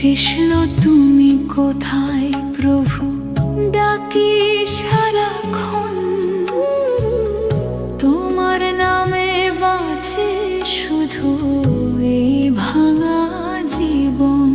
কৃষ্ণ তুমি কোথায় প্রভু, ডাকি সারাক্ষণ। তোমার নামে বাঁচে শুধু এই ভাঙা জীবন।